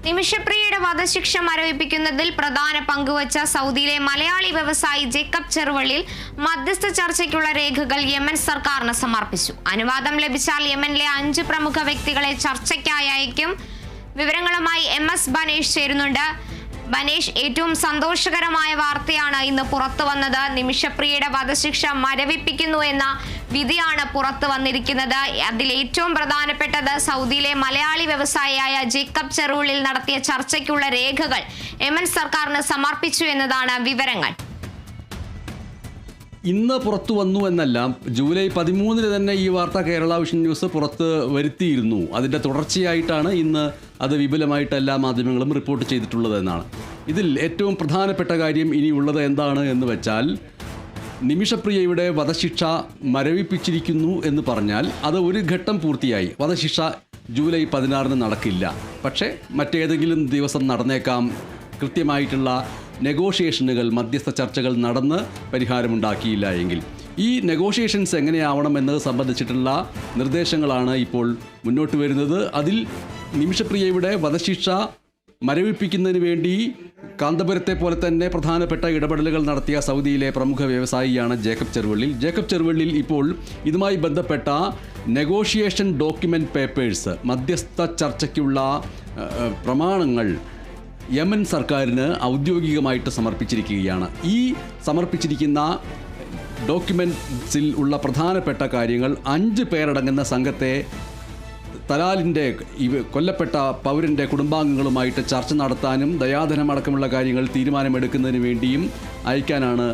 നിമിഷപ്രിയയുടെ വധശിക്ഷ മരവിപ്പിക്കുന്നതിൽ പ്രധാന പങ്കുവച്ച സൗദിയിലെ മലയാളി വ്യവസായി ജേക്കബ് ചെറുവള്ളിൽ മധ്യസ്ഥ ചർച്ചയ്ക്കുള്ള രേഖകൾ യമൻ സർക്കാരിന് സമർപ്പിച്ചു. അനുവാദം ലഭിച്ചാൽ യമനിലെ 5 പ്രമുഖ വ്യക്തികളെ ചർച്ചയ്ക്കായി അയക്കും. വിവരങ്ങളുമായി MS ബനേഷ് ചേരുന്നുണ്ട്. ബനേഷ്, ഏറ്റവും സന്തോഷകരമായ വാർത്തയാണ് ഇന്ന് പുറത്തു വന്നത്. നിമിഷപ്രിയയുടെ വധശിക്ഷ മരവിപ്പിക്കുന്നു എന്ന വിധിയാണ് പുറത്തു വന്നിരിക്കുന്നത്. അതിൽ ഏറ്റവും പ്രധാനപ്പെട്ടത് സൗദിയിലെ മലയാളി വ്യവസായിയായ ജേക്കബ് ചെറുവള്ളിൽ നടത്തിയ ചർച്ചയ്ക്കുള്ള രേഖകൾ യമൻ സർക്കാരിന് സമർപ്പിച്ചു എന്നതാണ് വിവരങ്ങൾ. ഇന്ന് പുറത്തു വന്നു എന്നല്ല, ജൂലൈ 13 തന്നെ ഈ വാർത്ത കേരള വിഷൻ ന്യൂസ് പുറത്ത് വരുത്തിയിരുന്നു. അതിൻ്റെ തുടർച്ചയായിട്ടാണ് ഇന്ന് അത് വിപുലമായിട്ട് എല്ലാ മാധ്യമങ്ങളും റിപ്പോർട്ട് ചെയ്തിട്ടുള്ളതെന്നാണ്. ഇതിൽ ഏറ്റവും പ്രധാനപ്പെട്ട കാര്യം ഇനിയുള്ളത് എന്താണ് എന്ന് വെച്ചാൽ, നിമിഷപ്രിയയുടെ വധശിക്ഷ മരവിപ്പിച്ചിരിക്കുന്നു എന്ന് പറഞ്ഞാൽ അത് ഒരു ഘട്ടം പൂർത്തിയായി. വധശിക്ഷ ജൂലൈ 16 നടക്കില്ല, പക്ഷേ മറ്റേതെങ്കിലും ദിവസം നടന്നേക്കാം. കൃത്യമായിട്ടുള്ള നെഗോഷിയേഷനുകൾ, മധ്യസ്ഥ ചർച്ചകൾ നടന്ന് പരിഹാരമുണ്ടാക്കിയില്ല എങ്കിൽ ഈ നെഗോഷിയേഷൻസ് എങ്ങനെയാവണമെന്നത് സംബന്ധിച്ചിട്ടുള്ള നിർദ്ദേശങ്ങളാണ് ഇപ്പോൾ മുന്നോട്ട് വരുന്നത്. അതിൽ നിമിഷപ്രിയയുടെ വധശിക്ഷ മരവിപ്പിക്കുന്നതിന് വേണ്ടി കാന്തപുരത്തെ പോലെ തന്നെ പ്രധാനപ്പെട്ട ഇടപെടലുകൾ നടത്തിയ സൗദിയിലെ പ്രമുഖ വ്യവസായിയാണ് ജേക്കബ് ചെറുവള്ളിൽ. ജേക്കബ് ചെറുവള്ളിൽ ഇപ്പോൾ ഇതുമായി ബന്ധപ്പെട്ട നെഗോഷിയേഷൻ ഡോക്യുമെൻ്റ് പേപ്പേഴ്സ്, മധ്യസ്ഥ ചർച്ചയ്ക്കുള്ള പ്രമാണങ്ങൾ യമൻ സർക്കാരിന് ഔദ്യോഗികമായിട്ട് സമർപ്പിച്ചിരിക്കുകയാണ്. ഈ സമർപ്പിച്ചിരിക്കുന്ന ഡോക്യുമെൻറ്റ്സിൽ ഉള്ള പ്രധാനപ്പെട്ട കാര്യങ്ങൾ 5 പേരടങ്ങുന്ന സംഘത്തെ തലാലിൻ്റെ കൊല്ലപ്പെട്ട പൗരൻ്റെ കുടുംബാംഗങ്ങളുമായിട്ട് ചർച്ച നടത്താനും ദയാധനമടക്കമുള്ള കാര്യങ്ങൾ തീരുമാനമെടുക്കുന്നതിന് വേണ്ടിയും അയക്കാനാണ്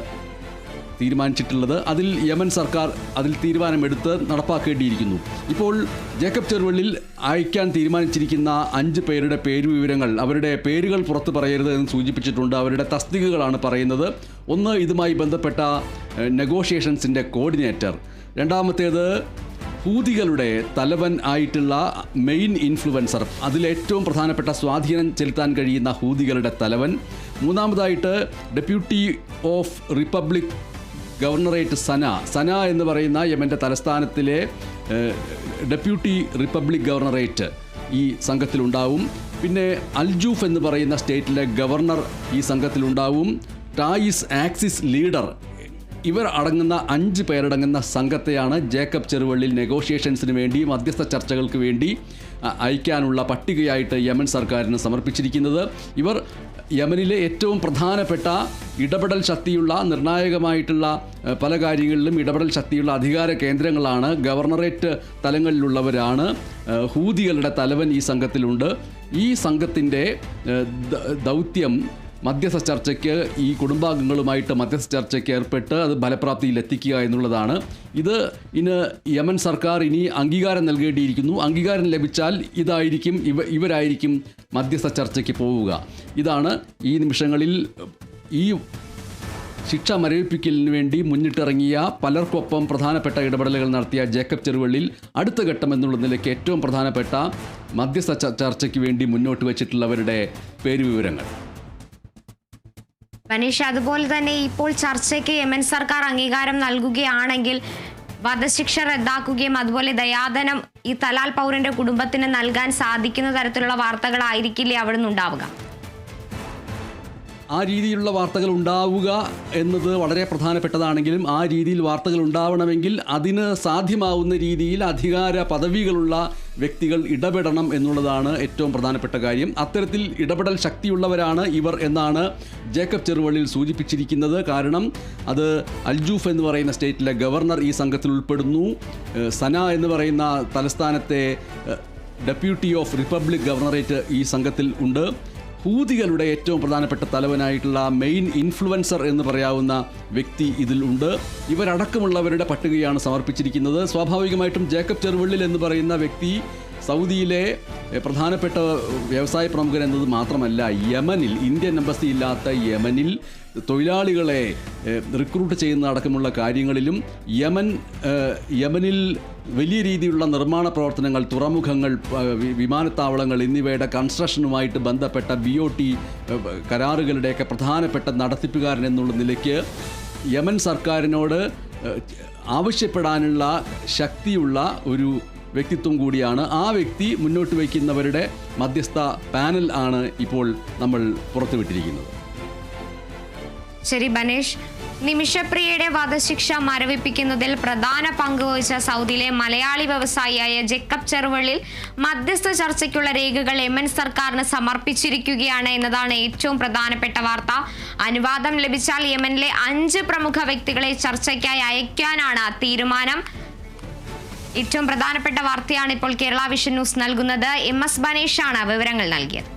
തീരുമാനിച്ചിട്ടുള്ളത്. അതിൽ യമൻ സർക്കാർ അതിൽ തീരുമാനമെടുത്ത് നടപ്പാക്കേണ്ടിയിരിക്കുന്നു. ഇപ്പോൾ ജേക്കബ് ചെറുവള്ളിൽ അയക്കാൻ തീരുമാനിച്ചിരിക്കുന്ന 5 പേരുടെ പേരുവിവരങ്ങൾ, അവരുടെ പേരുകൾ പുറത്ത് പറയരുത് എന്ന് സൂചിപ്പിച്ചിട്ടുണ്ട്. അവരുടെ തസ്തികകളാണ് പറയുന്നത്. ഒന്ന്, ഇതുമായി ബന്ധപ്പെട്ട നെഗോഷിയേഷൻസിൻ്റെ കോർഡിനേറ്റർ. രണ്ടാമത്തേത്, ഹൂതികളുടെ തലവൻ ആയിട്ടുള്ള മെയിൻ ഇൻഫ്ലുവൻസർ, അതിലേറ്റവും പ്രധാനപ്പെട്ട സ്വാധീനം ചെലുത്താൻ കഴിയുന്ന ഹൂതികളുടെ തലവൻ. മൂന്നാമതായിട്ട്, ഡെപ്യൂട്ടി ഓഫ് റിപ്പബ്ലിക് ഗവർണറേറ്റ് സന എന്ന് പറയുന്ന യമൻ്റെ തലസ്ഥാനത്തിലെ ഡെപ്യൂട്ടി റിപ്പബ്ലിക് ഗവർണറേറ്റ് ഈ സംഘത്തിലുണ്ടാവും. പിന്നെ അൽജൂഫ് എന്ന് പറയുന്ന സ്റ്റേറ്റിലെ ഗവർണർ ഈ സംഘത്തിലുണ്ടാവും. ടായിസ് ആക്സിസ് ലീഡർ, ഇവർ അടങ്ങുന്ന 5 പേരടങ്ങുന്ന സംഘത്തെയാണ് ജേക്കബ് ചെറുവള്ളിൽ നെഗോഷിയേഷൻസിന് വേണ്ടി, മധ്യസ്ഥ ചർച്ചകൾക്ക് വേണ്ടി അയക്കാനുള്ള പട്ടികയായിട്ട് യമൻ സർക്കാരിന് സമർപ്പിച്ചിരിക്കുന്നത്. ഇവർ യമനിലെ ഏറ്റവും പ്രധാനപ്പെട്ട ഇടപെടൽ ശക്തിയുള്ള, നിർണായകമായിട്ടുള്ള പല കാര്യങ്ങളിലും ഇടപെടൽ ശക്തിയുള്ള അധികാര കേന്ദ്രങ്ങളാണ്. ഗവർണറേറ്റ് തലങ്ങളിലുള്ളവരാണ്. ഹൂതികളുടെ തലവൻ ഈ സംഘത്തിലുണ്ട്. ഈ സംഘത്തിൻ്റെ ദൗത്യം മധ്യസ്ഥ ചർച്ചയ്ക്ക്, ഈ കുടുംബാംഗങ്ങളുമായിട്ട് മധ്യസ്ഥ ചർച്ചയ്ക്ക് ഏർപ്പെട്ട് അത് ഫലപ്രാപ്തിയിൽ എത്തിക്കുക എന്നുള്ളതാണ്. ഇത് യമൻ സർക്കാർ ഇനി അംഗീകാരം നൽകേണ്ടിയിരിക്കുന്നു. അംഗീകാരം ലഭിച്ചാൽ ഇവരായിരിക്കും മധ്യസ്ഥ ചർച്ചയ്ക്ക് പോവുക. ഇതാണ് ഈ നിമിഷങ്ങളിൽ ഈ ശിക്ഷ മരവിപ്പിക്കലിന് വേണ്ടി മുന്നിട്ടിറങ്ങിയ പലർക്കൊപ്പം പ്രധാനപ്പെട്ട ഇടപെടലുകൾ നടത്തിയ ജേക്കബ് ചെറുവള്ളിൽ അടുത്ത ഘട്ടം എന്നുള്ള നിലയ്ക്ക് ഏറ്റവും പ്രധാനപ്പെട്ട മധ്യസ്ഥ ചർച്ചയ്ക്ക് വേണ്ടി മുന്നോട്ട് വച്ചിട്ടുള്ളവരുടെ പേരുവിവരങ്ങൾ. ബനീഷ്, അതുപോലെ തന്നെ ഇപ്പോൾ ചർച്ചയ്ക്ക് യമൻ സർക്കാർ അംഗീകാരം നൽകുകയാണെങ്കിൽ വധശിക്ഷ റദ്ദാക്കുകയും അതുപോലെ ദയാധനം ഈ തലാൽ പൗരന്റെ കുടുംബത്തിന് നൽകാൻ സാധിക്കുന്ന തരത്തിലുള്ള വാർത്തകളായിരിക്കില്ലേ അവിടെ നിന്നുണ്ടാവുക? ആ രീതിയിലുള്ള വാർത്തകൾ ഉണ്ടാവുക എന്നത് വളരെ പ്രധാനപ്പെട്ടതാണെങ്കിലും ആ രീതിയിൽ വാർത്തകൾ ഉണ്ടാവണമെങ്കിൽ അതിന് സാധ്യമാവുന്ന രീതിയിൽ അധികാര പദവികളുള്ള വ്യക്തികൾ ഇടപെടണം എന്നുള്ളതാണ് ഏറ്റവും പ്രധാനപ്പെട്ട കാര്യം. അത്തരത്തിൽ ഇടപെടൽ ശക്തിയുള്ളവരാണ് ഇവർ എന്നാണ് ജേക്കബ് ചെറുവള്ളിൽ സൂചിപ്പിച്ചിരിക്കുന്നത്. കാരണം അത് അൽജൂഫ് എന്ന് പറയുന്ന സ്റ്റേറ്റിലെ ഗവർണർ ഈ സംഘത്തിൽ ഉൾപ്പെടുന്നു. സന എന്ന് പറയുന്ന തലസ്ഥാനത്തെ ഡെപ്യൂട്ടി ഓഫ് റിപ്പബ്ലിക് ഗവർണറേറ്റ് ഈ സംഘത്തിൽ ഉണ്ട്. ഹൂതികളുടെ ഏറ്റവും പ്രധാനപ്പെട്ട തലവനായിട്ടുള്ള മെയിൻ ഇൻഫ്ലുവൻസർ എന്ന് പറയാവുന്ന വ്യക്തി ഇതിൽ ഉണ്ട്. ഇവരടക്കമുള്ളവരുടെ പട്ടികയാണ് സമർപ്പിച്ചിരിക്കുന്നത്. സ്വാഭാവികമായിട്ടും ജേക്കബ് ചെറുവള്ളിൽ എന്ന് പറയുന്ന വ്യക്തി സൗദിയിലെ പ്രധാനപ്പെട്ട വ്യവസായ പ്രമുഖൻ എന്നത് മാത്രമല്ല, യമനിൽ, ഇന്ത്യൻ എംബസി ഇല്ലാത്ത യമനിൽ തൊഴിലാളികളെ റിക്രൂട്ട് ചെയ്യുന്ന അടക്കമുള്ള കാര്യങ്ങളിലും യമനിൽ വലിയ രീതിയിലുള്ള നിർമ്മാണ പ്രവർത്തനങ്ങൾ, തുറമുഖങ്ങൾ, വിമാനത്താവളങ്ങൾ എന്നിവയുടെ കൺസ്ട്രക്ഷനുമായിട്ട് ബന്ധപ്പെട്ട BOT കരാറുകളുടെയൊക്കെ പ്രധാനപ്പെട്ട നടത്തിപ്പുകാരൻ എന്നുള്ള നിലയ്ക്ക് യമൻ സർക്കാരിനോട് ആവശ്യപ്പെടാനുള്ള ശക്തിയുള്ള ഒരു വ്യക്തിത്വം കൂടിയാണ്. ആ വ്യക്തി മുന്നോട്ട് വയ്ക്കുന്നവരുടെ മധ്യസ്ഥ പാനൽ ആണ് ഇപ്പോൾ നമ്മൾ പുറത്തുവിട്ടിരിക്കുന്നത്. ശരി ബനേഷ്, നിമിഷപ്രിയയുടെ വധശിക്ഷ മരവിപ്പിക്കുന്നതിൽ പ്രധാന പങ്കുവഹിച്ച സൗദിയിലെ മലയാളി വ്യവസായിയായ ജേക്കബ് ചെറുവള്ളിൽ മധ്യസ്ഥ ചർച്ചയ്ക്കുള്ള രേഖകൾ യമൻ സർക്കാരിന് സമർപ്പിച്ചിരിക്കുകയാണ് എന്നതാണ് ഏറ്റവും പ്രധാനപ്പെട്ട വാർത്ത. അനുവാദം ലഭിച്ചാൽ യമനിലെ 5 പ്രമുഖ വ്യക്തികളെ ചർച്ചയ്ക്കായി അയക്കാനാണ് തീരുമാനം. ഏറ്റവും പ്രധാനപ്പെട്ട വാർത്തയാണ് ഇപ്പോൾ കേരള വിഷൻ ന്യൂസ് നൽകുന്നത്. MS ബനേഷാണ് വിവരങ്ങൾ നൽകിയത്.